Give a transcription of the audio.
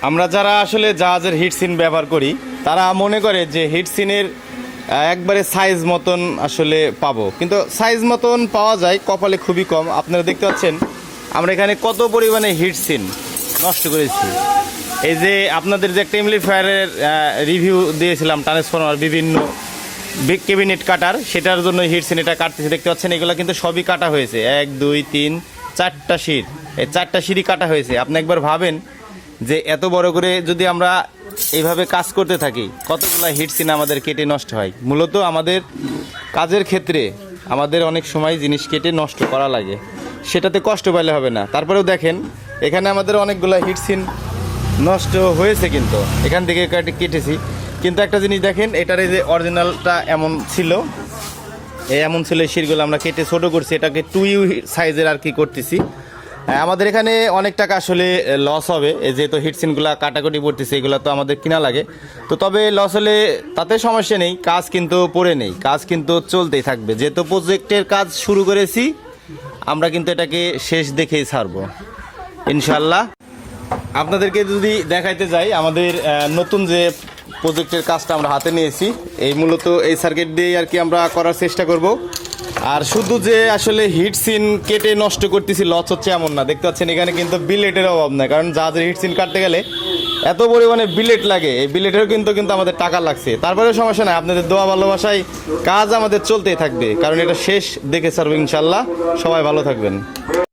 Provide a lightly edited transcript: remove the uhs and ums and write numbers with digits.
আমরা যারা আসলে জাহাজের হিটসিন ব্যবহার করি তারা মনে করে যে হিটসিনের একবারে সাইজ মতন আসলে পাবো, কিন্তু সাইজ মতন পাওয়া যায় কপালে খুবই কম। আপনারা দেখতে পাচ্ছেন আমরা এখানে কত পরিমাণে হিটসিন নষ্ট করেছি। এই যে আপনাদের যে একটা এমপ্লিফায়ারের রিভিউ দিয়েছিলাম ট্রান্সফরমার বিভিন্ন ক্যাবিনেট কাটার, সেটার জন্য হিটসিন এটা কাটতেছি। দেখতে পাচ্ছেন এগুলো কিন্তু সবই কাটা হয়েছে, 1 2 3 4টা শির, এই 4টা শিরই কাটা হয়েছে। আপনি একবার ভাবেন যে এত বড় করে যদি আমরা এইভাবে কাজ করতে থাকি কতগুলো হিটসিন আমাদের কেটে নষ্ট হয়। মূলত আমাদের কাজের ক্ষেত্রে আমাদের অনেক সময় জিনিস কেটে নষ্ট করা লাগে, সেটাতে কষ্ট পাইলে হবে না। তারপরেও দেখেন এখানে আমাদের অনেকগুলো হিটসিন নষ্ট হয়েছে, কিন্তু এখান থেকে কেটেছি। কিন্তু একটা জিনিস দেখেন, এটার এই যে অরিজিনালটা এমন ছিল, এমন ছিল, এই শিরগুলো আমরা কেটে ছোটো করছি, এটাকে 2U সাইজের আর কি করতেছি। আমাদের এখানে অনেক টাকা আসলে লস হবে, যেহেতু হিটসিনগুলো কাটাকুটি পড়তেছে, এগুলো তো আমাদের কিনা লাগে। তো তবে লস হলে তাতে সমস্যা নেই, কাজ কিন্তু পড়ে নেই, কাজ কিন্তু চলতেই থাকবে। যেহেতু প্রজেক্টের কাজ শুরু করেছি আমরা কিন্তু এটাকে শেষ দেখেই ছাড়বো ইনশাল্লাহ। আপনাদেরকে যদি দেখাইতে যাই আমাদের নতুন যে প্রজেক্টের কাজটা আমরা হাতে নিয়েছি, এই মূলত এই সার্কিট দিয়েই আর কি আমরা করার চেষ্টা করব। আর শুধু যে আসলে হিটসিন কেটে নষ্ট করতেছি লস হচ্ছে এমন না। দেখতে পাচ্ছেন এখানে কিন্তু বিলেটের অভাব নাই, কারণ জাহাজের হিটসিন কাটতে গেলে এত পরিমাণে বিলেট লাগে, এই বিলেটেরও কিন্তু আমাদের টাকা লাগছে। তারপরেও সমস্যা নাই, আপনাদের দোয়া ভালোবাসায় কাজ আমাদের চলতেই থাকবে, কারণ এটা শেষ দেখে ছাড়বো ইনশাল্লাহ। সবাই ভালো থাকবেন।